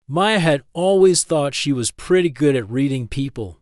Maya had always thought she was pretty good at reading people.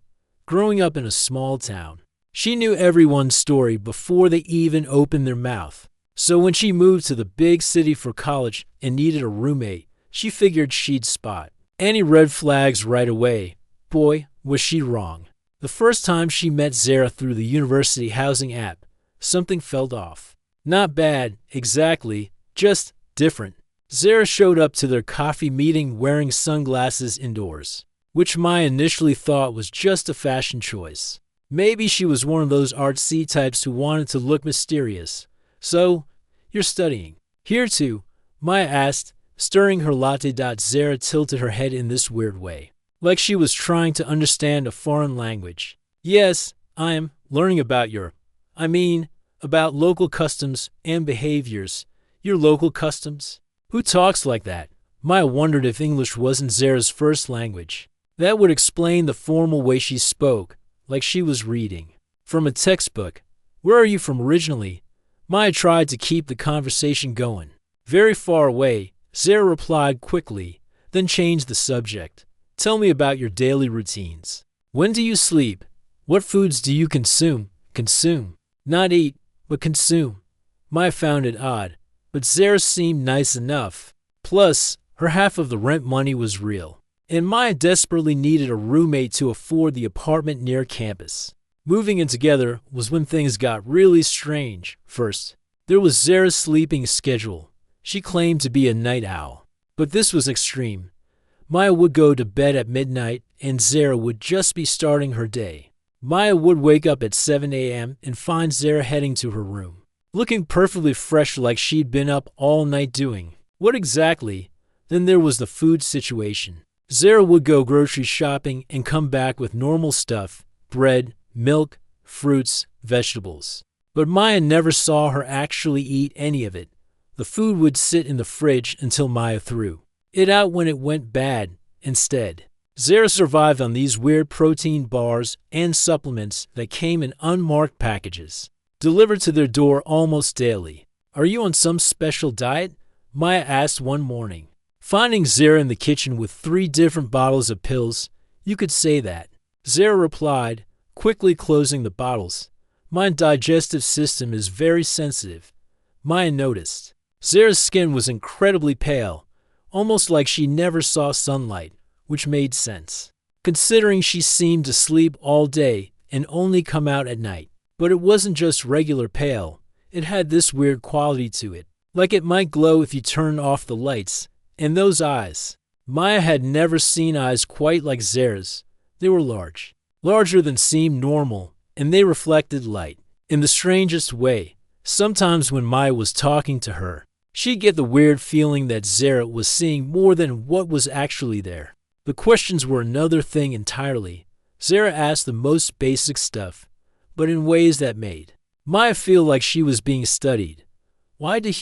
Growing up in a small town, she knew everyone's story before they even opened their mouth. So when she moved to the big city for college and needed a roommate, she figured she'd spot any red flags right away. Boy, was she wrong. The first time she met Zara through the university housing app, something felt off. Not bad, exactly, just different. Zara showed up to their coffee meeting wearing sunglasses indoors, which Maya initially thought was just a fashion choice. Maybe she was one of those artsy types who wanted to look mysterious. So, you're studying here too? Maya asked, stirring her latte. Zara tilted her head in this weird way, like she was trying to understand a foreign language. Yes, I'm learning about about local customs and behaviors. Your local customs? Who talks like that? Maya wondered if English wasn't Zara's first language. That would explain the formal way she spoke, like she was reading from a textbook. Where are you from originally? Maya tried to keep the conversation going. Very far away, Zara replied quickly, then changed the subject. Tell me about your daily routines. When do you sleep? What foods do you consume? Consume. Not eat, but consume. Maya found it odd, but Zara seemed nice enough. Plus, her half of the rent money was real, and Maya desperately needed a roommate to afford the apartment near campus. Moving in together was when things got really strange. First, there was Zara's sleeping schedule. She claimed to be a night owl, but this was extreme. Maya would go to bed at midnight, and Zara would just be starting her day. Maya would wake up at 7 a.m. and find Zara heading to her room, looking perfectly fresh like she'd been up all night doing. What exactly? Then there was the food situation. Zara would go grocery shopping and come back with normal stuff, bread, milk, fruits, vegetables. But Maya never saw her actually eat any of it. The food would sit in the fridge until Maya threw it out when it went bad. Instead, Zara survived on these weird protein bars and supplements that came in unmarked packages, delivered to their door almost daily. Are you on some special diet? Maya asked one morning, finding Zara in the kitchen with 3 different bottles of pills. You could say that. Zara replied, quickly closing the bottles. My digestive system is very sensitive. Maya noticed. Zara's skin was incredibly pale, almost like she never saw sunlight, which made sense, considering she seemed to sleep all day and only come out at night. But it wasn't just regular pale. It had this weird quality to it, like it might glow if you turned off the lights. And those eyes. Maya had never seen eyes quite like Zara's. They were large, larger than seemed normal, and they reflected light in the strangest way. Sometimes when Maya was talking to her, she'd get the weird feeling that Zara was seeing more than what was actually there. The questions were another thing entirely. Zara asked the most basic stuff, but in ways that made Maya feel like she was being studied. Why do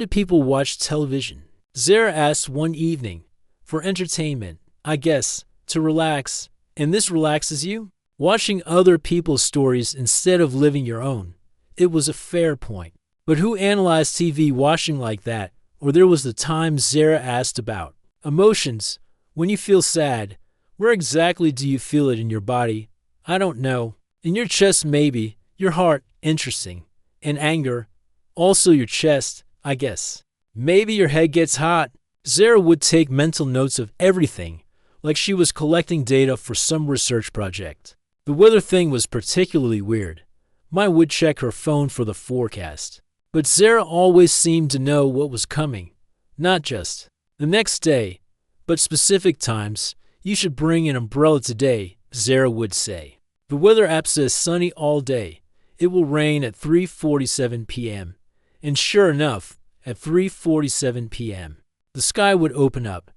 people watch television? Zara asked one evening. For entertainment, I guess, to relax. And this relaxes you? Watching other people's stories instead of living your own. It was a fair point. But who analyzed TV watching like that? Or there was the time Zara asked about emotions. When you feel sad, where exactly do you feel it in your body? I don't know. In your chest maybe. Your heart, interesting. And anger, also your chest, I guess. Maybe your head gets hot. Zara would take mental notes of everything, like she was collecting data for some research project. The weather thing was particularly weird. Maya would check her phone for the forecast. But Zara always seemed to know what was coming. Not just the next day, but specific times. You should bring an umbrella today, Zara would say. The weather app says sunny all day. It will rain at 3:47 p.m. And sure enough, at 3:47 p.m., the sky would open up.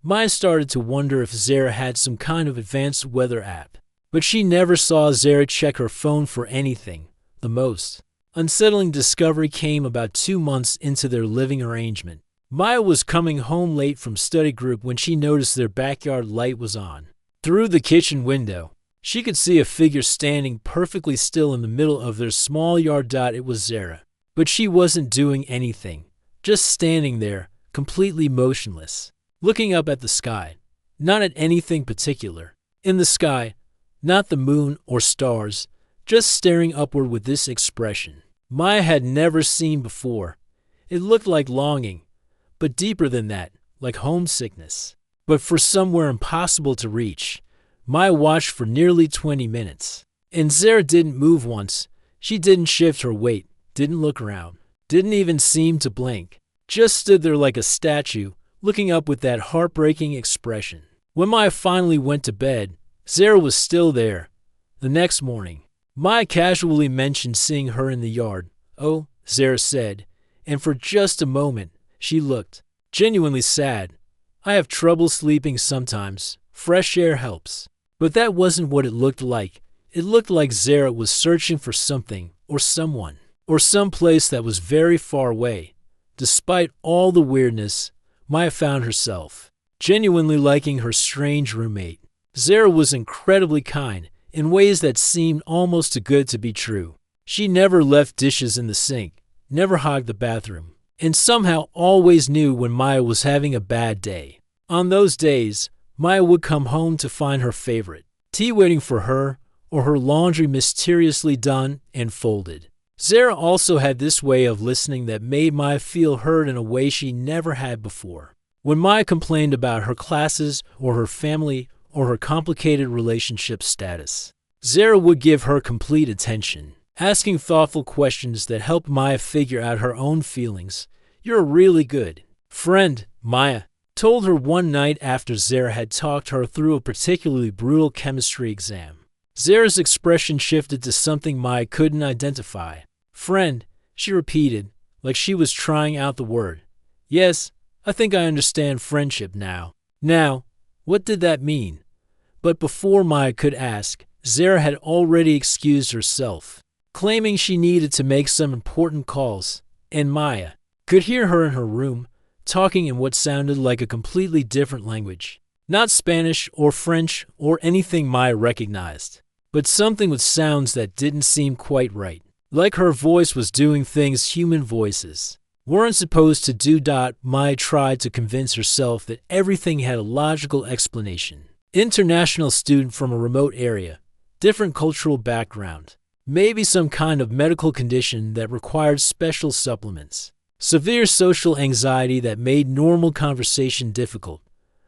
Maya started to wonder if Zara had some kind of advanced weather app. But she never saw Zara check her phone for anything. The most unsettling discovery came about 2 months into their living arrangement. Maya was coming home late from study group when she noticed their backyard light was on. Through the kitchen window, she could see a figure standing perfectly still in the middle of their small yard. It was Zara. But she wasn't doing anything, just standing there, completely motionless, looking up at the sky, not at anything particular. In the sky, not the moon or stars, just staring upward with this expression Maya had never seen before. It looked like longing, but deeper than that, like homesickness. But for somewhere impossible to reach. Maya watched for nearly 20 minutes. And Zara didn't move once. She didn't shift her weight, didn't look around, didn't even seem to blink. Just stood there like a statue, looking up with that heartbreaking expression. When Maya finally went to bed, Zara was still there. The next morning, Maya casually mentioned seeing her in the yard. "Oh," Zara said, and for just a moment, she looked genuinely sad. "I have trouble sleeping sometimes. Fresh air helps." But that wasn't what it looked like. It looked like Zara was searching for something, or someone, or some place that was very far away. Despite all the weirdness, Maya found herself genuinely liking her strange roommate. Zara was incredibly kind in ways that seemed almost too good to be true. She never left dishes in the sink, never hogged the bathroom, and somehow always knew when Maya was having a bad day. On those days, Maya would come home to find her favorite tea waiting for her, or her laundry mysteriously done and folded. Zara also had this way of listening that made Maya feel heard in a way she never had before. When Maya complained about her classes or her family or her complicated relationship status, Zara would give her complete attention, asking thoughtful questions that helped Maya figure out her own feelings. "You're a really good friend," Maya told her one night after Zara had talked her through a particularly brutal chemistry exam. Zara's expression shifted to something Maya couldn't identify. "Friend," she repeated, like she was trying out the word. "Yes, I think I understand friendship now." Now, what did that mean? But before Maya could ask, Zara had already excused herself, claiming she needed to make some important calls, and Maya could hear her in her room, talking in what sounded like a completely different language. Not Spanish or French or anything Maya recognized, but something with sounds that didn't seem quite right. Like her voice was doing things human voices weren't supposed to do. Maya tried to convince herself that everything had a logical explanation. International student from a remote area, different cultural background, maybe some kind of medical condition that required special supplements. Severe social anxiety that made normal conversation difficult.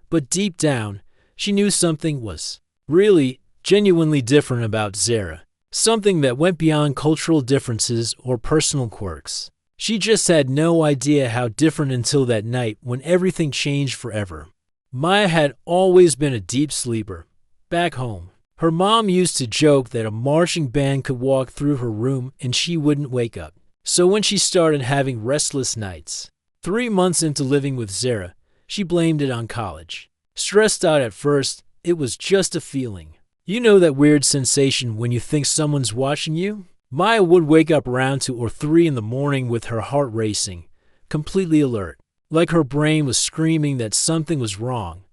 But deep down, she knew something was really, genuinely different about Zara. Something that went beyond cultural differences or personal quirks. She just had no idea how different until that night when everything changed forever. Maya had always been a deep sleeper. Back home, her mom used to joke that a marching band could walk through her room and she wouldn't wake up. So when she started having restless nights, 3 months into living with Zara, she blamed it on college. Stressed out at first, it was just a feeling. You know that weird sensation when you think someone's watching you? Maya would wake up around 2 or 3 in the morning with her heart racing, completely alert, like her brain was screaming that something was wrong.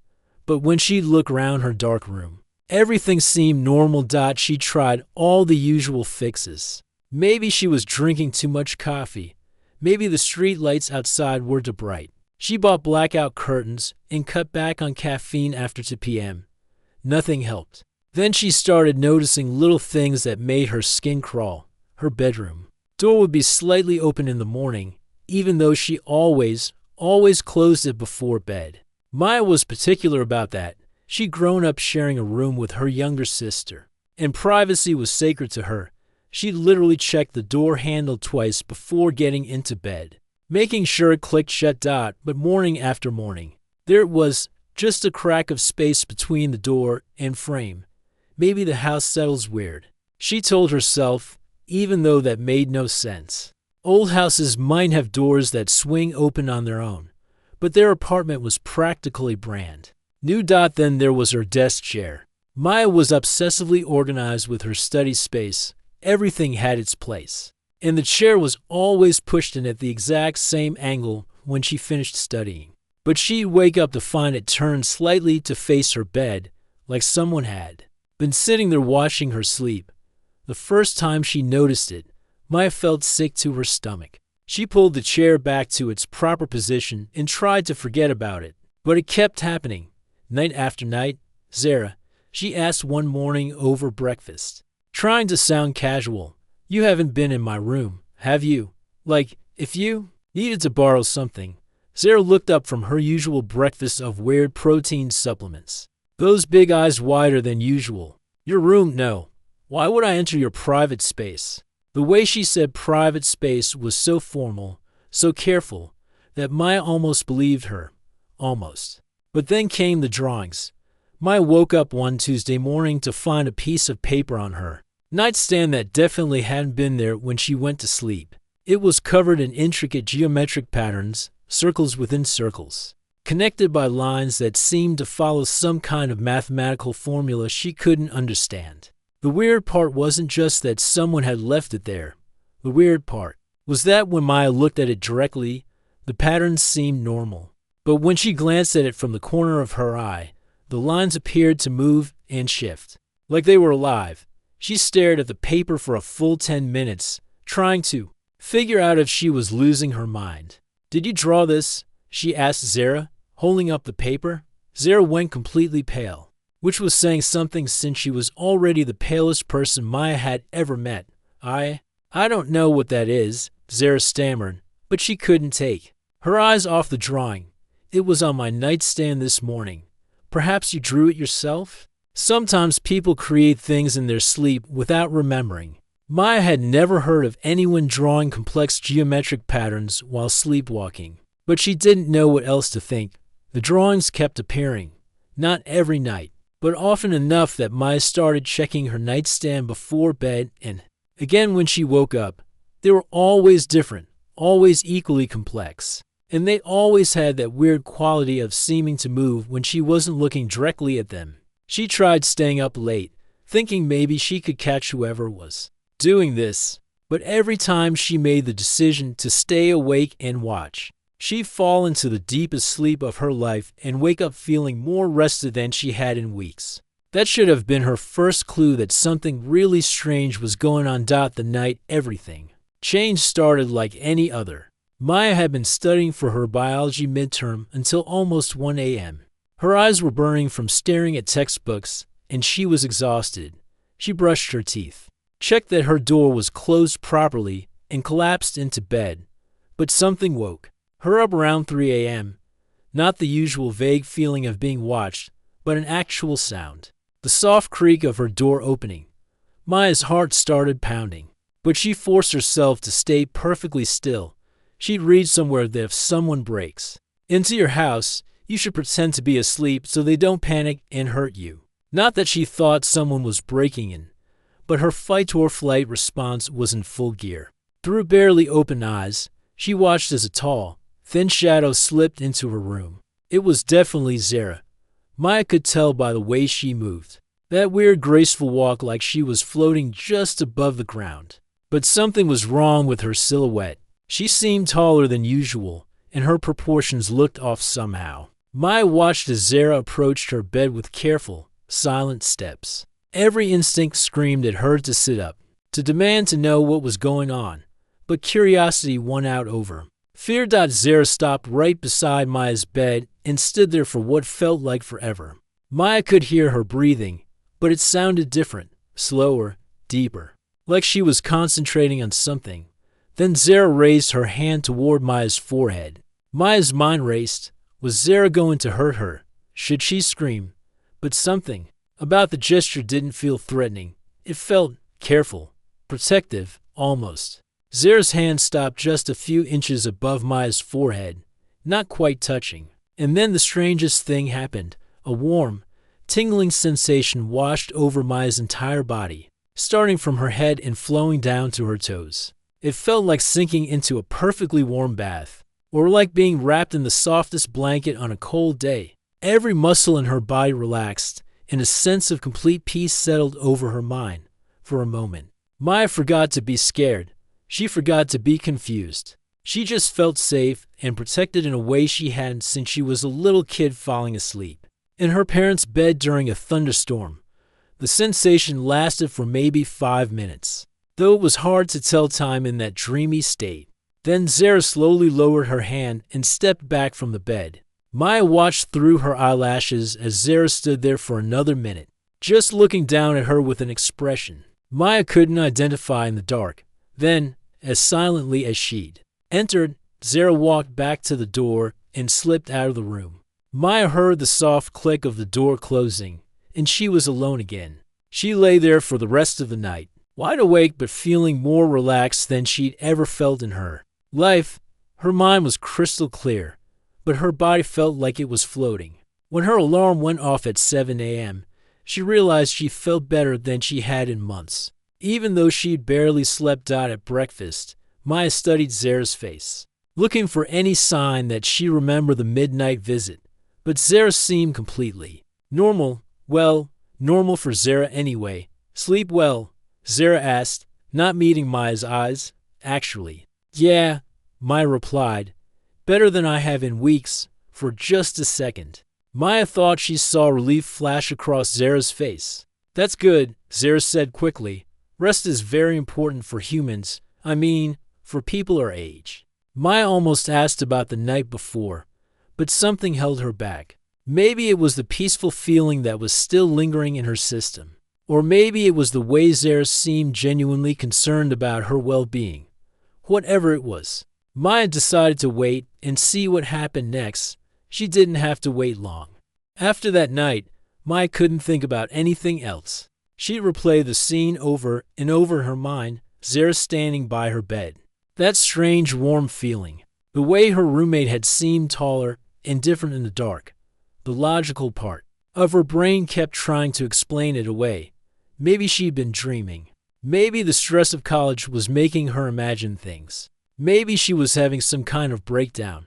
But when she'd look around her dark room, everything seemed normal. She tried all the usual fixes. Maybe she was drinking too much coffee. Maybe the street lights outside were too bright. She bought blackout curtains and cut back on caffeine after 2 p.m. Nothing helped. Then she started noticing little things that made her skin crawl. Her bedroom door would be slightly open in the morning, even though she always closed it before bed. Maya was particular about that. She'd grown up sharing a room with her younger sister, and privacy was sacred to her. She literally checked the door handle twice before getting into bed, making sure it clicked shut. But morning after morning, there was just a crack of space between the door and frame. Maybe the house settles weird, she told herself, even though that made no sense. Old houses might have doors that swing open on their own, but their apartment was practically brand new. Then there was her desk chair. Maya was obsessively organized with her study space. Everything had its place, and the chair was always pushed in at the exact same angle when she finished studying. But she'd wake up to find it turned slightly to face her bed, like someone had been sitting there watching her sleep. The first time she noticed it, Maya felt sick to her stomach. She pulled the chair back to its proper position and tried to forget about it. But it kept happening. Night after night. "Zara," she asked one morning over breakfast, trying to sound casual, "you haven't been in my room, have you? Like, if you needed to borrow something." Zara looked up from her usual breakfast of weird protein supplements, those big eyes wider than usual. "Your room? No. Why would I enter your private space?" The way she said private space was so formal, so careful, that Maya almost believed her. Almost. But then came the drawings. Maya woke up one Tuesday morning to find a piece of paper on her nightstand that definitely hadn't been there when she went to sleep. It was covered in intricate geometric patterns, circles within circles, connected by lines that seemed to follow some kind of mathematical formula she couldn't understand. The weird part wasn't just that someone had left it there. The weird part was that when Maya looked at it directly, the patterns seemed normal. But when she glanced at it from the corner of her eye, the lines appeared to move and shift, like they were alive. She stared at the paper for a full 10 minutes, trying to figure out if she was losing her mind. "Did you draw this?" she asked Zara, holding up the paper. Zara went completely pale, which was saying something since she was already the palest person Maya had ever met. I don't know what that is," Zara stammered, but she couldn't take her eyes off the drawing. "It was on my nightstand this morning. Perhaps you drew it yourself?" Sometimes people create things in their sleep without remembering. Maya had never heard of anyone drawing complex geometric patterns while sleepwalking, but she didn't know what else to think. The drawings kept appearing, not every night, but often enough that Maya started checking her nightstand before bed and again when she woke up. They were always different, always equally complex, and they always had that weird quality of seeming to move when she wasn't looking directly at them. She tried staying up late, thinking maybe she could catch whoever was doing this, but every time she made the decision to stay awake and watch, she'd fall into the deepest sleep of her life and wake up feeling more rested than she had in weeks. That should have been her first clue that something really strange was going on. The night everything change started like any other. Maya had been studying for her biology midterm until almost 1 a.m. Her eyes were burning from staring at textbooks, and she was exhausted. She brushed her teeth, checked that her door was closed properly, and collapsed into bed. But something woke her up around 3 a.m. Not the usual vague feeling of being watched, but an actual sound. The soft creak of her door opening. Maya's heart started pounding, but she forced herself to stay perfectly still. She'd read somewhere that if someone breaks into your house, you should pretend to be asleep so they don't panic and hurt you. Not that she thought someone was breaking in, but her fight-or-flight response was in full gear. Through barely open eyes, she watched as a tall, thin shadow slipped into her room. It was definitely Zara. Maya could tell by the way she moved. That weird graceful walk like she was floating just above the ground. But something was wrong with her silhouette. She seemed taller than usual, and her proportions looked off somehow. Maya watched as Zara approached her bed with careful, silent steps. Every instinct screamed at her to sit up, to demand to know what was going on. But curiosity won out over fear. Zara stopped right beside Maya's bed and stood there for what felt like forever. Maya could hear her breathing, but it sounded different, slower, deeper, like she was concentrating on something. Then Zara raised her hand toward Maya's forehead. Maya's mind raced. Was Zara going to hurt her? Should she scream? But something about the gesture didn't feel threatening. It felt careful, protective, almost. Zara's hand stopped just a few inches above Maya's forehead, not quite touching. And then the strangest thing happened. A warm, tingling sensation washed over Maya's entire body, starting from her head and flowing down to her toes. It felt like sinking into a perfectly warm bath, or like being wrapped in the softest blanket on a cold day. Every muscle in her body relaxed, and a sense of complete peace settled over her mind. For a moment, Maya forgot to be scared. She forgot to be confused. She just felt safe and protected in a way she hadn't since she was a little kid falling asleep in her parents' bed during a thunderstorm. The sensation lasted for maybe 5 minutes, though it was hard to tell time in that dreamy state. Then Zara slowly lowered her hand and stepped back from the bed. Maya watched through her eyelashes as Zara stood there for another minute, just looking down at her with an expression Maya couldn't identify in the dark. Then, as silently as she'd entered, Zara walked back to the door and slipped out of the room. Maya heard the soft click of the door closing, and she was alone again. She lay there for the rest of the night, wide awake but feeling more relaxed than she'd ever felt in her life. Her mind was crystal clear, but her body felt like it was floating. When her alarm went off at 7 a.m., she realized she felt better than she had in months. Even though she'd barely slept out at breakfast, Maya studied Zara's face, looking for any sign that she remembered the midnight visit. But Zara seemed completely normal. Well, normal for Zara anyway. Sleep well? Zara asked, not meeting Maya's eyes. Actually, yeah, Maya replied. Better than I have in weeks. For just a second, Maya thought she saw relief flash across Zara's face. That's good, Zara said quickly. Rest is very important for humans. I mean, for people our age. Maya almost asked about the night before, but something held her back. Maybe it was the peaceful feeling that was still lingering in her system. Or maybe it was the way Zara seemed genuinely concerned about her well-being. Whatever it was, Maya decided to wait and see what happened next. She didn't have to wait long. After that night, Maya couldn't think about anything else. She'd replay the scene over and over in her mind, Zara standing by her bed. That strange warm feeling, the way her roommate had seemed taller and different in the dark. The logical part of her brain kept trying to explain it away. Maybe she'd been dreaming. Maybe the stress of college was making her imagine things. Maybe she was having some kind of breakdown.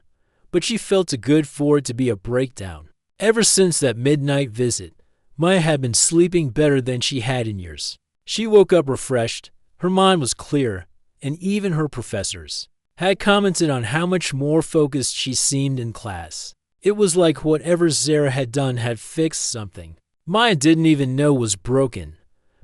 But she felt too good for it to be a breakdown. Ever since that midnight visit, Maya had been sleeping better than she had in years. She woke up refreshed, her mind was clear, and even her professors had commented on how much more focused she seemed in class. It was like whatever Zara had done had fixed something Maya didn't even know was broken.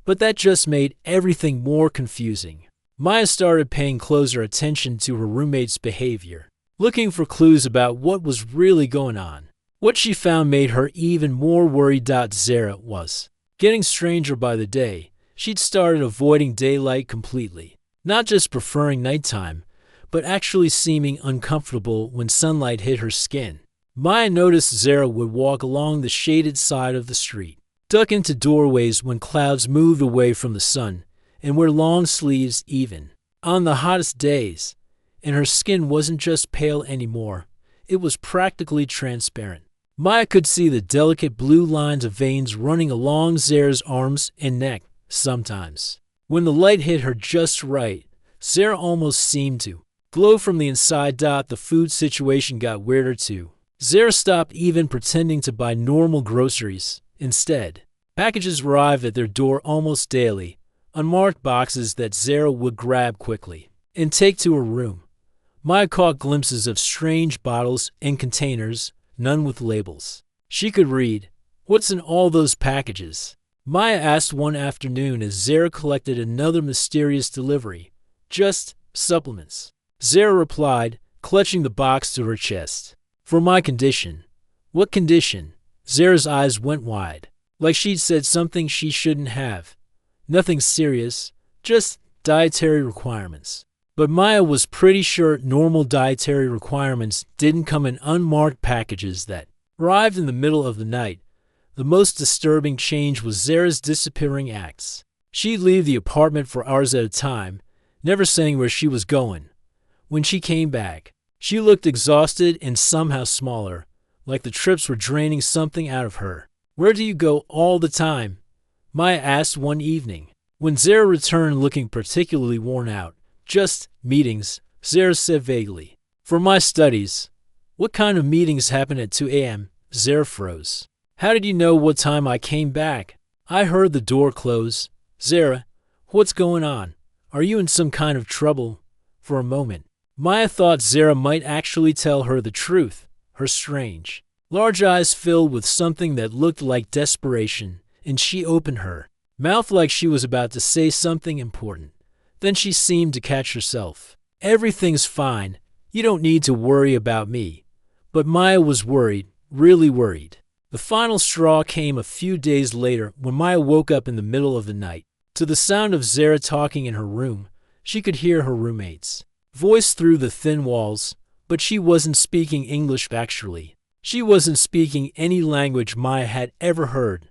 But that just made everything more confusing. Maya started paying closer attention to her roommate's behavior, looking for clues about what was really going on. What she found made her even more worried. Zara was getting stranger by the day. She'd started avoiding daylight completely, not just preferring nighttime, but actually seeming uncomfortable when sunlight hit her skin. Maya noticed Zara would walk along the shaded side of the street, duck into doorways when clouds moved away from the sun, and wear long sleeves even on the hottest days. And her skin wasn't just pale anymore, it was practically transparent. Maya could see the delicate blue lines of veins running along Zara's arms and neck sometimes. When the light hit her just right, Zara almost seemed to glow from the inside. The food situation got weirder too. Zara stopped even pretending to buy normal groceries. Instead, packages arrived at their door almost daily, unmarked boxes that Zara would grab quickly and take to her room. Maya caught glimpses of strange bottles and containers, none with labels. She could read, "What's in all those packages?" Maya asked one afternoon as Zara collected another mysterious delivery. "Just supplements," Zara replied, clutching the box to her chest. "For my condition." "What condition?" Zara's eyes went wide, like she'd said something she shouldn't have. "Nothing serious, just dietary requirements." But Maya was pretty sure normal dietary requirements didn't come in unmarked packages that arrived in the middle of the night. The most disturbing change was Zara's disappearing acts. She'd leave the apartment for hours at a time, never saying where she was going. When she came back, she looked exhausted and somehow smaller, like the trips were draining something out of her. "Where do you go all the time?" Maya asked one evening. When Zara returned looking particularly worn out. "Just meetings," Zara said vaguely. "For my studies." "What kind of meetings happen at 2 a.m.? Zara froze. "How did you know what time I came back?" "I heard the door close." "Zara, what's going on? Are you in some kind of trouble?" For a moment, Maya thought Zara might actually tell her the truth. Her strange, large eyes filled with something that looked like desperation, and she opened her mouth like she was about to say something important. Then she seemed to catch herself Everything's fine. You don't need to worry about me. But Maya was worried, really worried. The final straw came a few days later when Maya woke up in the middle of the night. To the sound of Zara talking in her room, she could hear her roommate's voice through the thin walls, but she wasn't speaking English actually. She wasn't speaking any language Maya had ever heard.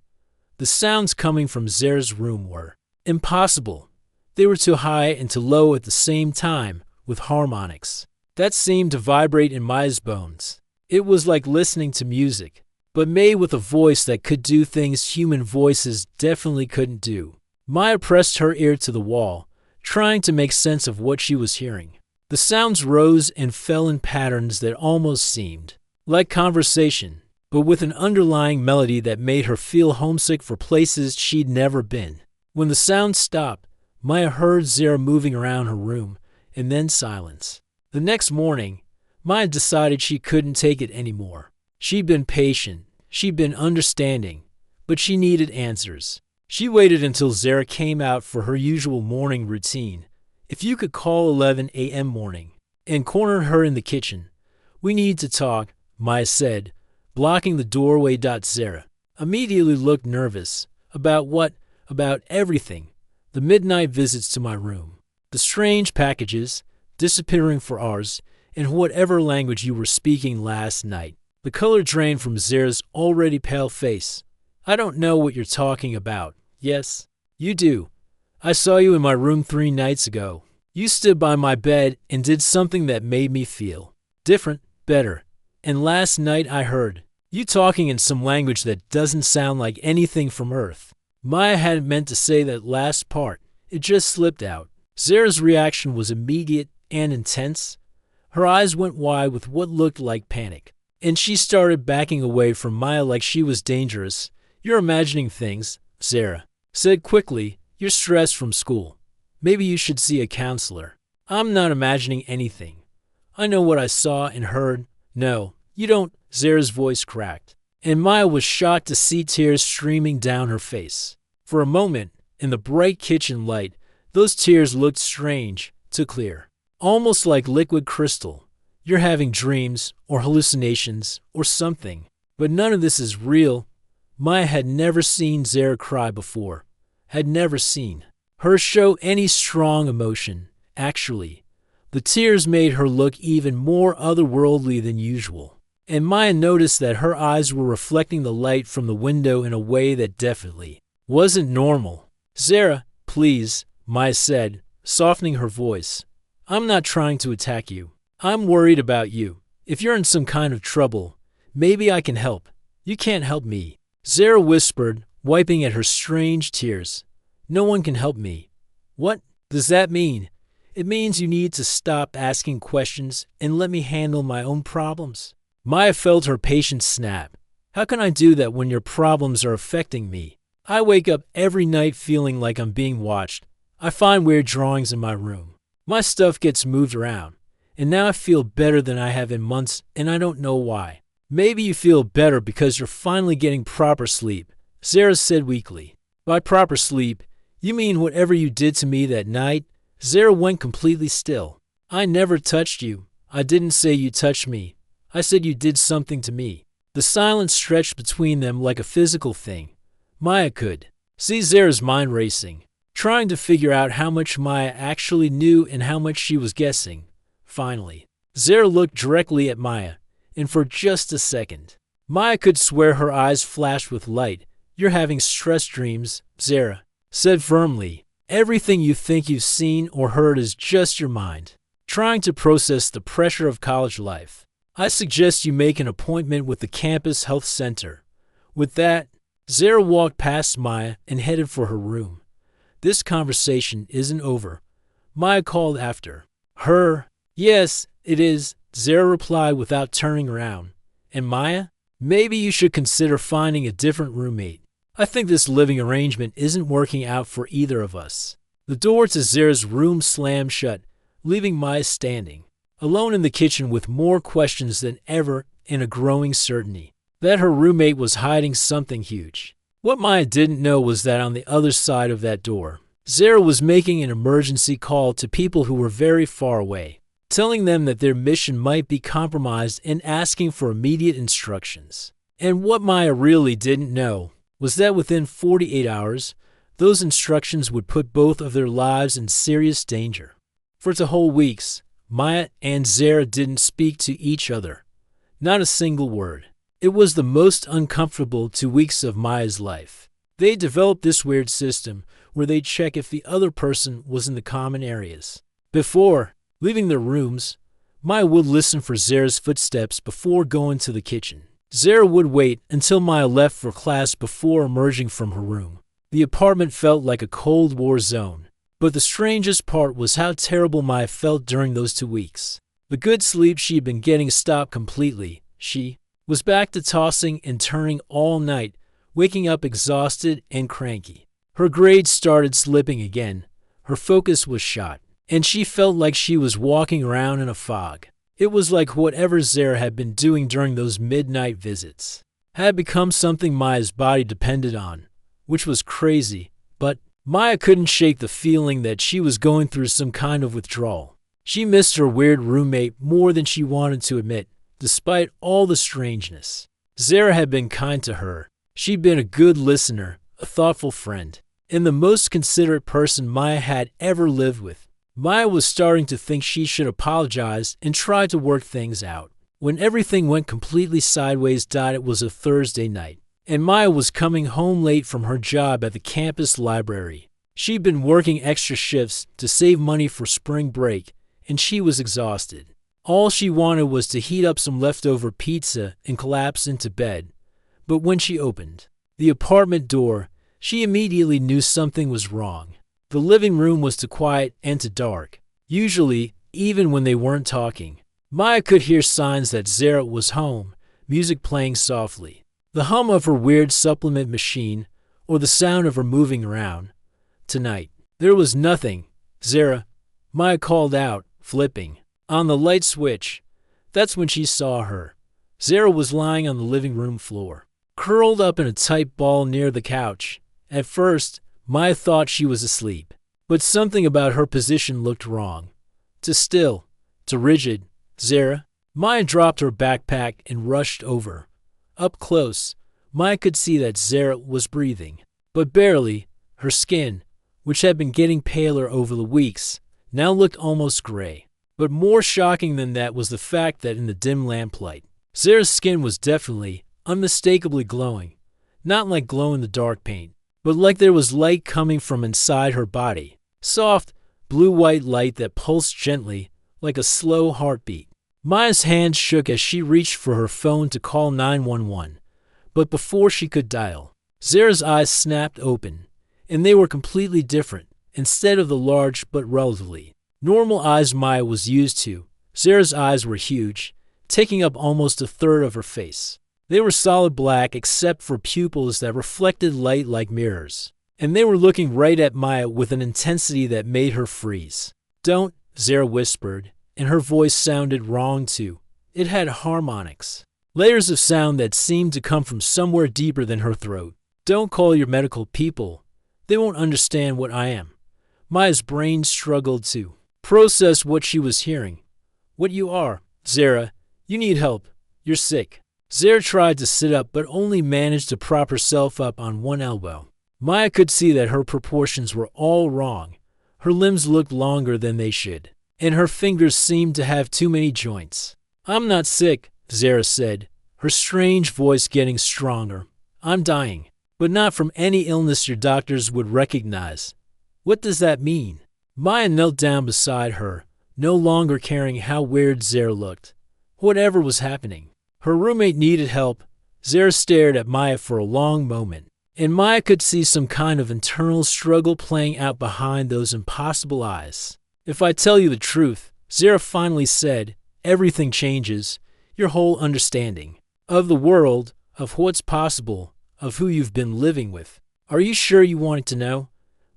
The sounds coming from Zara's room were impossible. They were too high and too low at the same time, with harmonics that seemed to vibrate in Maya's bones. It was like listening to music, but made with a voice that could do things human voices definitely couldn't do. Maya pressed her ear to the wall, trying to make sense of what she was hearing. The sounds rose and fell in patterns that almost seemed like conversation, but with an underlying melody that made her feel homesick for places she'd never been. When the sound stopped, Maya heard Zara moving around her room, and then silence. The next morning, Maya decided she couldn't take it anymore. She'd been patient, she'd been understanding, but she needed answers. She waited until Zara came out for her usual morning routine, if you could call 11 a.m. morning, and cornered her in the kitchen. "We need to talk," Maya said, blocking the doorway. Zara immediately looked nervous. "About what?" "About everything. The midnight visits to my room, the strange packages, disappearing for hours, and whatever language you were speaking last night." The color drained from Zara's already pale face. "I don't know what you're talking about." "Yes, you do. I saw you in my room 3 nights ago. You stood by my bed and did something that made me feel different, better. And last night I heard you talking in some language that doesn't sound like anything from Earth." Maya hadn't meant to say that last part. It just slipped out. Zara's reaction was immediate and intense. Her eyes went wide with what looked like panic, and she started backing away from Maya like she was dangerous. "You're imagining things," Zara said quickly. "You're stressed from school. Maybe you should see a counselor." "I'm not imagining anything. I know what I saw and heard." "No, you don't." Zara's voice cracked, and Maya was shocked to see tears streaming down her face. For a moment, in the bright kitchen light, those tears looked strange, too clear, almost like liquid crystal. "You're having dreams, or hallucinations, or something. But none of this is real." Maya had never seen Zara cry before, had never seen her show any strong emotion. Actually, the tears made her look even more otherworldly than usual, and Maya noticed that her eyes were reflecting the light from the window in a way that definitely wasn't normal. "Zara, please," Maya said, softening her voice. "I'm not trying to attack you. I'm worried about you. If you're in some kind of trouble, maybe I can help." "You can't help me," Zara whispered, wiping at her strange tears. "No one can help me." "What does that mean?" "It means you need to stop asking questions and let me handle my own problems." Maya felt her patience snap. "How can I do that when your problems are affecting me? I wake up every night feeling like I'm being watched. I find weird drawings in my room. My stuff gets moved around. And now I feel better than I have in months, and I don't know why." "Maybe you feel better because you're finally getting proper sleep," Zara said weakly. "By proper sleep, you mean whatever you did to me that night?" Zara went completely still. "I never touched you. I didn't say you touched me. I said you did something to me." The silence stretched between them like a physical thing. Maya could see Zara's mind racing, trying to figure out how much Maya actually knew and how much she was guessing. Finally, Zara looked directly at Maya, and for just a second, Maya could swear her eyes flashed with light. "You're having stress dreams," Zara said firmly. "Everything you think you've seen or heard is just your mind trying to process the pressure of college life. I suggest you make an appointment with the campus health center." With that, Zara walked past Maya and headed for her room. "This conversation isn't over," Maya called after her. "Yes, it is," Zara replied without turning around. "And Maya, maybe you should consider finding a different roommate. I think this living arrangement isn't working out for either of us." The door to Zara's room slammed shut, leaving Maya standing alone in the kitchen with more questions than ever and a growing certainty that her roommate was hiding something huge. What Maya didn't know was that on the other side of that door, Zara was making an emergency call to people who were very far away. telling them that their mission might be compromised and asking for immediate instructions. And what Maya really didn't know was that within 48 hours, those instructions would put both of their lives in serious danger. For 2 whole weeks, Maya and Zara didn't speak to each other. Not a single word. It was the most uncomfortable 2 weeks of Maya's life. They developed this weird system where they'd check if the other person was in the common areas. Before leaving their rooms, Maya would listen for Zara's footsteps before going to the kitchen. Zara would wait until Maya left for class before emerging from her room. The apartment felt like a Cold War zone. But the strangest part was how terrible Maya felt during those 2 weeks. The good sleep she'd been getting stopped completely. She was back to tossing and turning all night, waking up exhausted and cranky. Her grades started slipping again. Her focus was shot, and she felt like she was walking around in a fog. It was like whatever Zara had been doing during those midnight visits had become something Maya's body depended on, which was crazy, but Maya couldn't shake the feeling that she was going through some kind of withdrawal. She missed her weird roommate more than she wanted to admit, despite all the strangeness. Zara had been kind to her. She'd been a good listener, a thoughtful friend, and the most considerate person Maya had ever lived with. Maya was starting to think she should apologize and try to work things out. When everything went completely sideways, it was a Thursday night, and Maya was coming home late from her job at the campus library. She'd been working extra shifts to save money for spring break, and she was exhausted. All she wanted was to heat up some leftover pizza and collapse into bed. But when she opened the apartment door, she immediately knew something was wrong. The living room was too quiet and too dark. Usually, even when they weren't talking, Maya could hear signs that Zara was home, music playing softly, the hum of her weird supplement machine, or the sound of her moving around. Tonight, there was nothing. Zara, Maya called out, flipping on the light switch. That's when she saw her. Zara was lying on the living room floor, curled up in a tight ball near the couch. At first, Maya thought she was asleep, but something about her position looked wrong. Too still, too rigid. Zara. Maya dropped her backpack and rushed over. Up close, Maya could see that Zara was breathing, but barely. Her skin, which had been getting paler over the weeks, now looked almost gray. But more shocking than that was the fact that in the dim lamplight, Zara's skin was definitely, unmistakably glowing. Not like glow-in-the-dark paint, but like there was light coming from inside her body. Soft, blue-white light that pulsed gently, like a slow heartbeat. Maya's hand shook as she reached for her phone to call 911. But before she could dial, Zara's eyes snapped open, and they were completely different. Instead of the large but relatively normal eyes Maya was used to, Zara's eyes were huge, taking up almost a third of her face. They were solid black except for pupils that reflected light like mirrors, and they were looking right at Maya with an intensity that made her freeze. "Don't," Zara whispered, and her voice sounded wrong too. It had harmonics, layers of sound that seemed to come from somewhere deeper than her throat. "Don't call your medical people. They won't understand what I am." Maya's brain struggled to process what she was hearing. "What you are, Zara. You need help. You're sick." Zara tried to sit up but only managed to prop herself up on one elbow. Maya could see that her proportions were all wrong. Her limbs looked longer than they should, and her fingers seemed to have too many joints. "I'm not sick," Zara said, her strange voice getting stronger. "I'm dying, but not from any illness your doctors would recognize." "What does that mean?" Maya knelt down beside her, no longer caring how weird Zara looked. Whatever was happening, her roommate needed help. Zara stared at Maya for a long moment, and Maya could see some kind of internal struggle playing out behind those impossible eyes. "If I tell you the truth," Zara finally said, "everything changes. Your whole understanding of the world, of what's possible, of who you've been living with." "Are you sure you wanted to know?"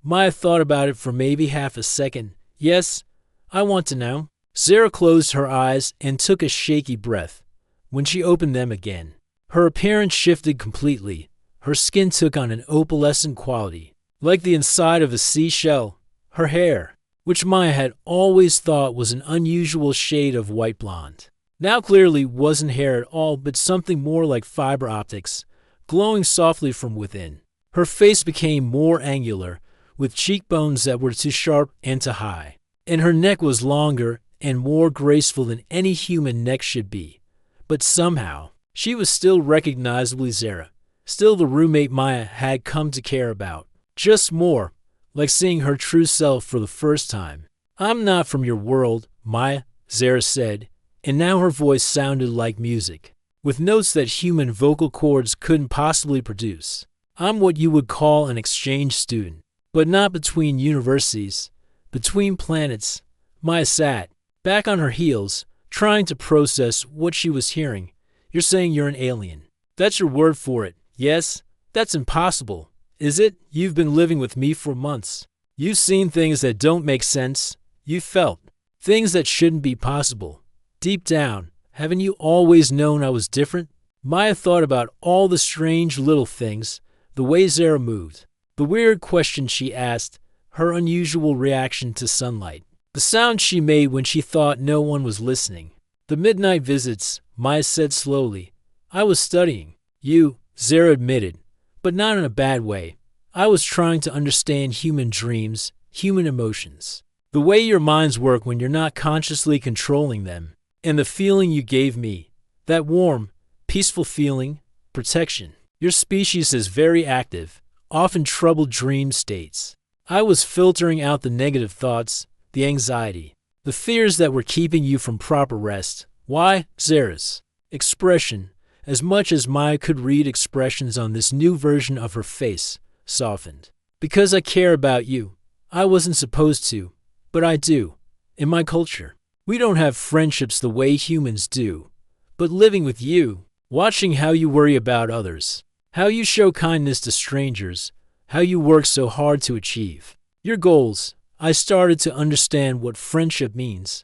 Maya thought about it for maybe half a second. "Yes, I want to know." Zara closed her eyes and took a shaky breath. When she opened them again, her appearance shifted completely. Her skin took on an opalescent quality, like the inside of a seashell. Her hair, which Maya had always thought was an unusual shade of white blonde. Now clearly wasn't hair at all, but something more like fiber optics, glowing softly from within. Her face became more angular, with cheekbones that were too sharp and too high, and her neck was longer and more graceful than any human neck should be. But somehow, she was still recognizably Zara, still the roommate Maya had come to care about. Just more, like seeing her true self for the first time. "I'm not from your world, Maya," Zara said, and now her voice sounded like music, with notes that human vocal cords couldn't possibly produce. "I'm what you would call an exchange student, but not between universities, between planets." Maya sat, back on her heels, trying to process what she was hearing. "You're saying you're an alien. That's your word for it, yes? That's impossible, is it? You've been living with me for months. You've seen things that don't make sense. You've felt things that shouldn't be possible. Deep down, haven't you always known I was different?" Maya thought about all the strange little things, the way Zara moved, the weird questions she asked, her unusual reaction to sunlight, the sound she made when she thought no one was listening. "The midnight visits," Maya said slowly. "I was studying you," Zara admitted, "but not in a bad way. I was trying to understand human dreams, human emotions, the way your minds work when you're not consciously controlling them. And the feeling you gave me, that warm, peaceful feeling, protection. Your species is very active, often troubled dream states. I was filtering out the negative thoughts, the anxiety, the fears that were keeping you from proper rest." Why? Zara's expression, as much as Maya could read expressions on this new version of her face, softened. "Because I care about you. I wasn't supposed to, but I do. In my culture, we don't have friendships the way humans do. But living with you, watching how you worry about others, how you show kindness to strangers, how you work so hard to achieve your goals, I started to understand what friendship means."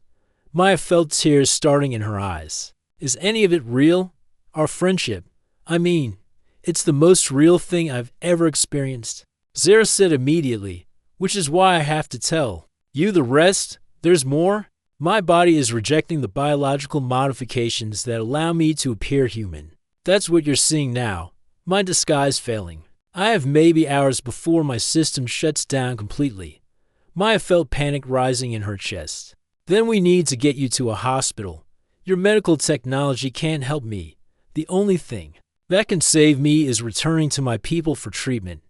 Maya felt tears starting in her eyes. "Is any of it real? Our friendship? I mean, it's the most real thing I've ever experienced." Zara said immediately, "Which is why I have to tell you the rest. There's more. My body is rejecting the biological modifications that allow me to appear human. That's what you're seeing now. My disguise failing. I have maybe hours before my system shuts down completely." Maya felt panic rising in her chest. "Then we need to get you to a hospital. Your medical technology can't help me. The only thing that can save me is returning to my people for treatment.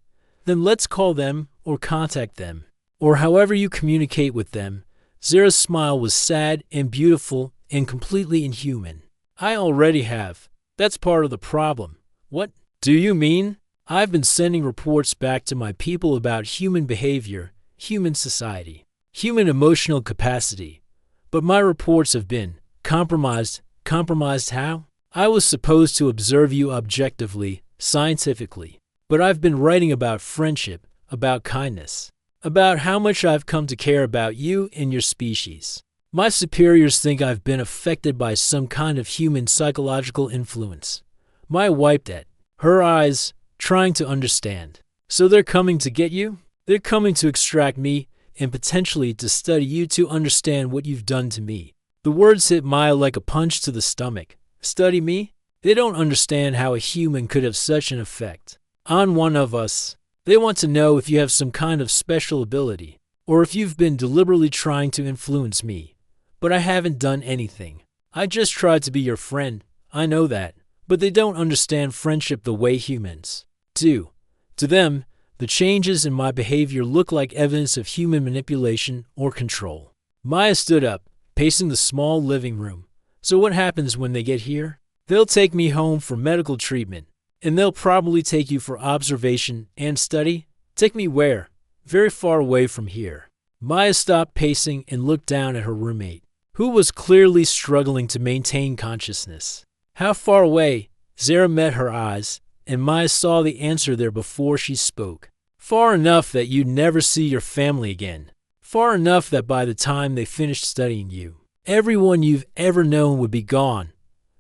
Then let's call them or contact them, or however you communicate with them." Zara's smile was sad and beautiful and completely inhuman. "I already have. That's part of the problem." "What do you mean?" "I've been sending reports back to my people about human behavior, human society, human emotional capacity. But my reports have been compromised." "Compromised how?" "I was supposed to observe you objectively, scientifically. But I've been writing about friendship, about kindness, about how much I've come to care about you and your species. My superiors think I've been affected by some kind of human psychological influence." Maya wiped at her eyes, trying to understand. "So they're coming to get you? They're coming to extract me and potentially to study you to understand what you've done to me." The words hit Maya like a punch to the stomach. "Study me? They don't understand how a human could have such an effect on one of us. They want to know if you have some kind of special ability, or if you've been deliberately trying to influence me. But I haven't done anything. I just tried to be your friend. I know that. But they don't understand friendship the way humans do. To them, the changes in my behavior look like evidence of human manipulation or control." Maya stood up, pacing the small living room. "So what happens when they get here?" "They'll take me home for medical treatment. And they'll probably take you for observation and study." "Take me where?" "Very far away from here." Maya stopped pacing and looked down at her roommate, who was clearly struggling to maintain consciousness. "How far away?" Zara met her eyes, and Maya saw the answer there before she spoke. "Far enough that you'd never see your family again. Far enough that by the time they finished studying you, everyone you've ever known would be gone."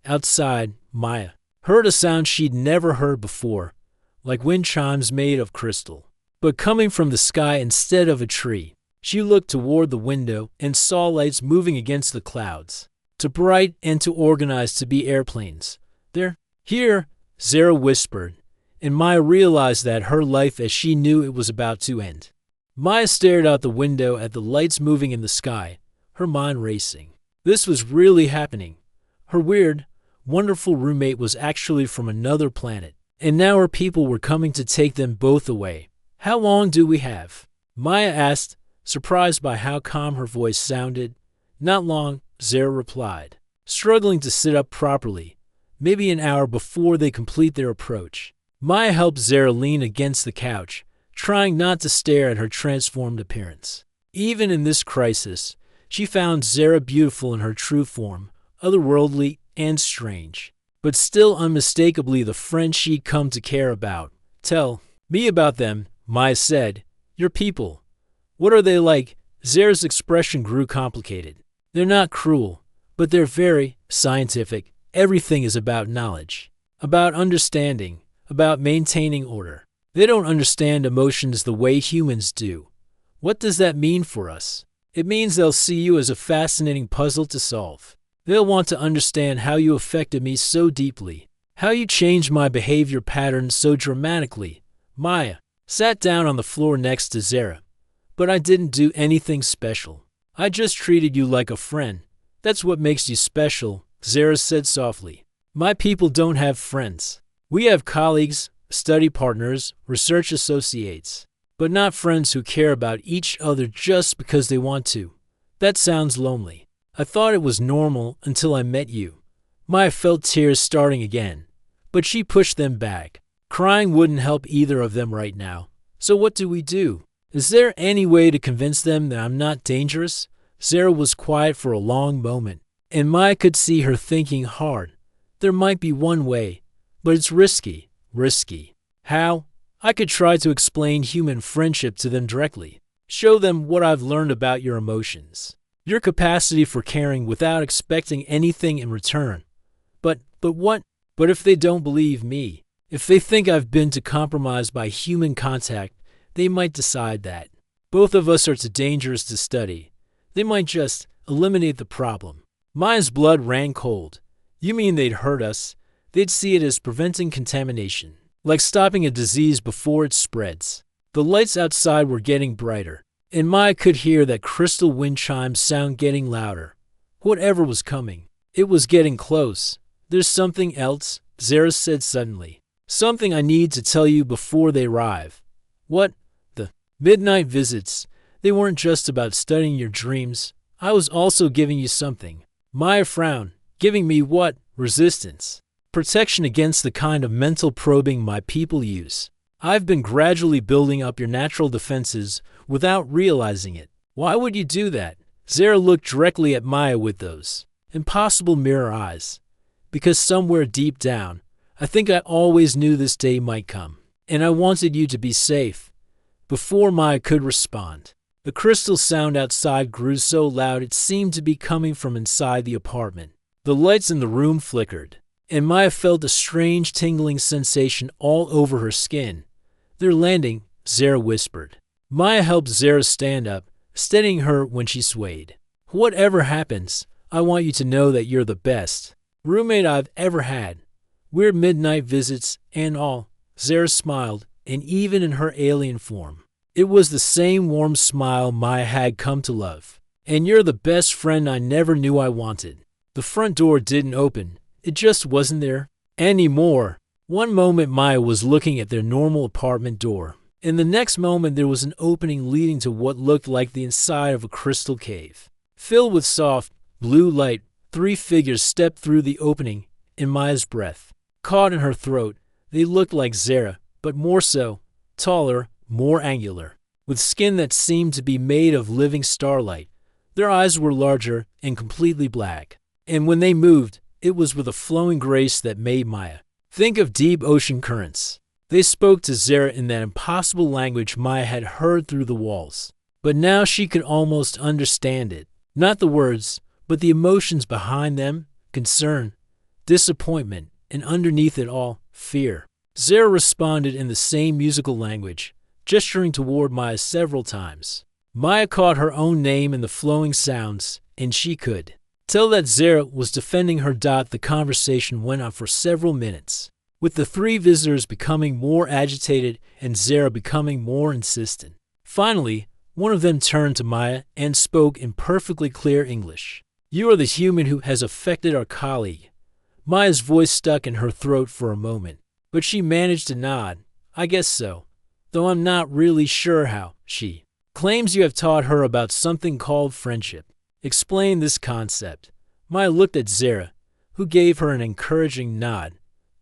Outside, Maya heard a sound she'd never heard before, like wind chimes made of crystal, but coming from the sky instead of a tree. She looked toward the window and saw lights moving against the clouds. Too bright and too organized to be airplanes. "They're here," Zara whispered, and Maya realized that her life as she knew it was about to end. Maya stared out the window at the lights moving in the sky, her mind racing. This was really happening. Her weird, wonderful roommate was actually from another planet, and now her people were coming to take them both away. "How long do we have?" Maya asked, surprised by how calm her voice sounded. "Not long," Zara replied, struggling to sit up properly. "Maybe an hour before they complete their approach." Maya helped Zara lean against the couch, trying not to stare at her transformed appearance. Even in this crisis, she found Zara beautiful in her true form, otherworldly and strange, but still unmistakably the friend she'd come to care about. "Tell me about them," Maya said. "Your people. What are they like?" Zara's expression grew complicated. "They're not cruel, but they're very scientific. Everything is about knowledge, about understanding, about maintaining order. They don't understand emotions the way humans do." "What does that mean for us?" "It means they'll see you as a fascinating puzzle to solve. They'll want to understand how you affected me so deeply, how you changed my behavior patterns so dramatically." Maya sat down on the floor next to Zara. "But I didn't do anything special. I just treated you like a friend. That's what makes you special," Zara said softly. "My people don't have friends. We have colleagues, study partners, research associates, but not friends who care about each other just because they want to. That sounds lonely. I thought it was normal until I met you." Maya felt tears starting again, but she pushed them back. Crying wouldn't help either of them right now. "So what do we do? Is there any way to convince them that I'm not dangerous?" Zara was quiet for a long moment, and Maya could see her thinking hard. "There might be one way, but it's risky. Risky." "How?" "I could try to explain human friendship to them directly. Show them what I've learned about your emotions, your capacity for caring without expecting anything in return." But what? "But if they don't believe me, if they think I've been too compromised by human contact, they might decide that both of us are too dangerous to study. They might just eliminate the problem." Maya's blood ran cold. "You mean they'd hurt us? They'd see it as preventing contamination, like stopping a disease before it spreads." The lights outside were getting brighter, and Maya could hear that crystal wind chime sound getting louder. Whatever was coming, it was getting close. "There's something else," Zara said suddenly. "Something I need to tell you before they arrive." "What?" "The midnight visits. They weren't just about studying your dreams. I was also giving you something." Maya frowned. "Giving me what?" "Resistance. Protection against the kind of mental probing my people use. I've been gradually building up your natural defenses without realizing it." "Why would you do that?" Zara looked directly at Maya with those impossible mirror eyes. "Because somewhere deep down, I think I always knew this day might come, and I wanted you to be safe." Before Maya could respond, the crystal sound outside grew so loud it seemed to be coming from inside the apartment. The lights in the room flickered, and Maya felt a strange tingling sensation all over her skin. "They're landing," Zara whispered. Maya helped Zara stand up, steadying her when she swayed. "Whatever happens, I want you to know that you're the best roommate I've ever had. Weird midnight visits and all." Zara smiled, and even in her alien form, it was the same warm smile Maya had come to love. "And you're the best friend I never knew I wanted." The front door didn't open. It just wasn't there anymore. One moment Maya was looking at their normal apartment door. In the next moment there was an opening leading to what looked like the inside of a crystal cave. Filled with soft, blue light, 3 figures stepped through the opening, and Maya's breath caught in her throat. They looked like Zara, but more so, taller, more angular, with skin that seemed to be made of living starlight. Their eyes were larger and completely black, and when they moved, it was with a flowing grace that made Maya think of deep ocean currents. They spoke to Zara in that impossible language Maya had heard through the walls, but now she could almost understand it. Not the words, but the emotions behind them: concern, disappointment, and underneath it all, fear. Zara responded in the same musical language, gesturing toward Maya several times. Maya caught her own name in the flowing sounds, and she could tell that Zara was defending her. The conversation went on for several minutes, with the three visitors becoming more agitated and Zara becoming more insistent. Finally, one of them turned to Maya and spoke in perfectly clear English. "You are the human who has affected our colleague." Maya's voice stuck in her throat for a moment, but she managed to nod. "I guess so, though I'm not really sure how." She claims you have taught her about something called friendship. Explain this concept. Maya looked at Zara, who gave her an encouraging nod,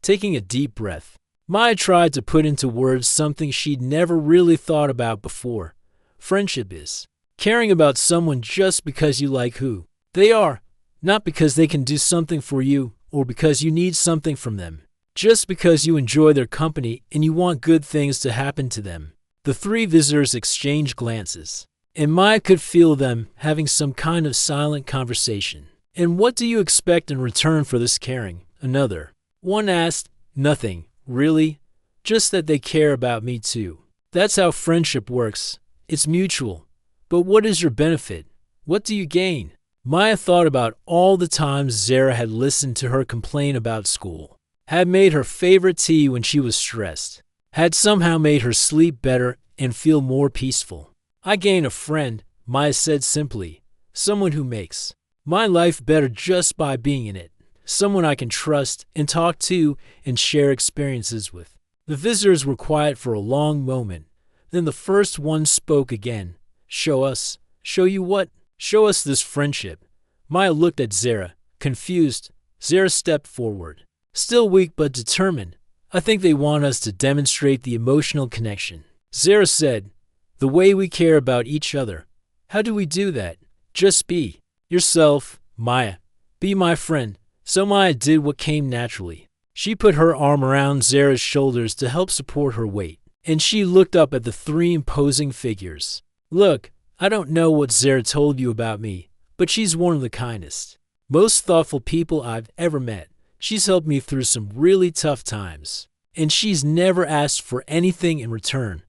taking a deep breath. Maya tried to put into words something she'd never really thought about before. Friendship is caring about someone just because you like who they are, not because they can do something for you or because you need something from them, just because you enjoy their company and you want good things to happen to them. The three visitors exchanged glances, and Maya could feel them having some kind of silent conversation. "And what do you expect in return for this caring?" another one asked. "Nothing, really. Just that they care about me too. That's how friendship works. It's mutual. But what is your benefit? What do you gain?" Maya thought about all the times Zara had listened to her complain about school, had made her favorite tea when she was stressed, had somehow made her sleep better and feel more peaceful. "I gain a friend," Maya said simply, "someone who makes my life better just by being in it, someone I can trust and talk to and share experiences with." The visitors were quiet for a long moment. Then the first one spoke again. "Show us." "Show you what?" "Show us this friendship." Maya looked at Zara, confused. Zara stepped forward, still weak but determined. "I think they want us to demonstrate the emotional connection," Zara said. "The way we care about each other." "How do we do that?" "Just be yourself, Maya. Be my friend." So Maya did what came naturally. She put her arm around Zara's shoulders to help support her weight, and she looked up at the three imposing figures. "Look, I don't know what Zara told you about me, but she's one of the kindest, most thoughtful people I've ever met. She's helped me through some really tough times, and she's never asked for anything in return.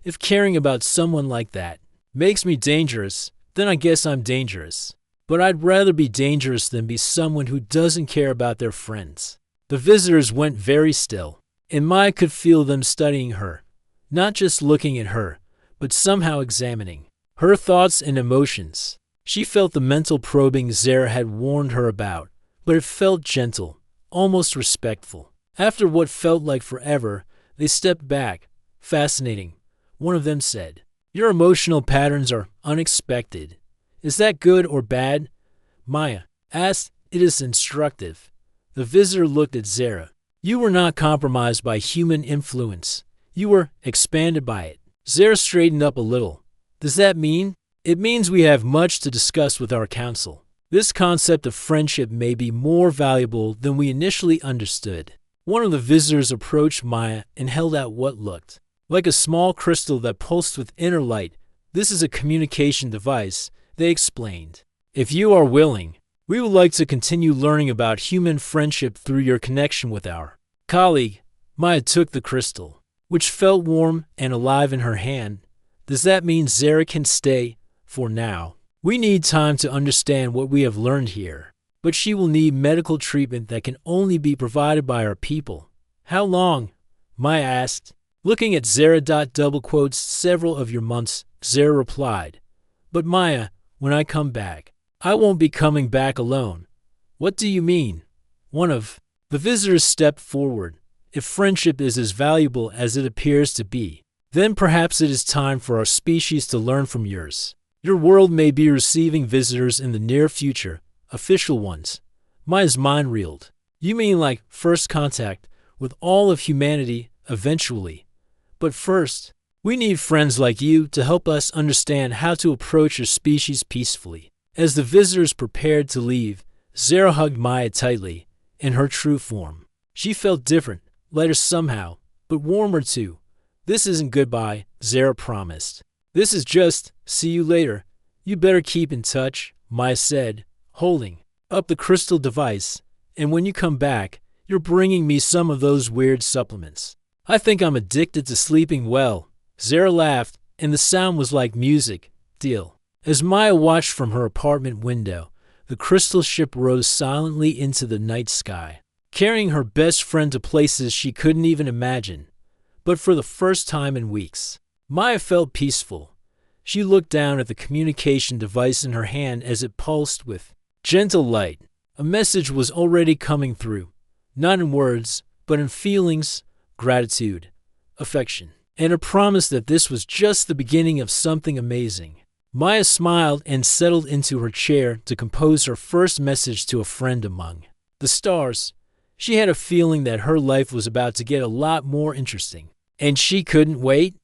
If caring about someone like that makes me dangerous, then I guess I'm dangerous. But I'd rather be dangerous than be someone who doesn't care about their friends." The visitors went very still, and Maya could feel them studying her, not just looking at her, but somehow examining her thoughts and emotions. She felt the mental probing Zara had warned her about, but it felt gentle, almost respectful. After what felt like forever, they stepped back. "Fascinating," one of them said. "Your emotional patterns are unexpected. Is that good or bad?" Maya asked. "It is instructive." The visitor looked at Zara. "You were not compromised by human influence. You were expanded by it." Zara straightened up a little. "Does that mean?" "It means we have much to discuss with our council. This concept of friendship may be more valuable than we initially understood." One of the visitors approached Maya and held out what looked like a small crystal that pulsed with inner light. "This is a communication device," they explained. "If you are willing, we would like to continue learning about human friendship through your connection with our colleague." Maya took the crystal, which felt warm and alive in her hand. "Does that mean Zara can stay? For now. We need time to understand what we have learned here, but she will need medical treatment that can only be provided by our people." "How long?" Maya asked. Looking at Zara. "Several of your months," Zara replied. "But Maya, when I come back, I won't be coming back alone." "What do you mean?" One of the visitors stepped forward. "If friendship is as valuable as it appears to be, then perhaps it is time for our species to learn from yours. Your world may be receiving visitors in the near future, official ones." Maya's mind reeled. "You mean like first contact with all of humanity eventually? But first, we need friends like you to help us understand how to approach your species peacefully." As the visitors prepared to leave, Zara hugged Maya tightly. In her true form, she felt different, lighter somehow, but warmer too. "This isn't goodbye," Zara promised. "This is just, see you later. You better keep in touch," Maya said, holding up the crystal device. "And when you come back, you're bringing me some of those weird supplements. I think I'm addicted to sleeping well." Zara laughed, and the sound was like music. deal. As Maya watched from her apartment window, the crystal ship rose silently into the night sky, carrying her best friend to places she couldn't even imagine. But for the first time in weeks, Maya felt peaceful. She looked down at the communication device in her hand as it pulsed with gentle light. A message was already coming through, not in words, but in feelings, gratitude, affection, and a promise that this was just the beginning of something amazing. Maya smiled and settled into her chair to compose her first message to a friend among the stars. She had a feeling that her life was about to get a lot more interesting, and she couldn't wait.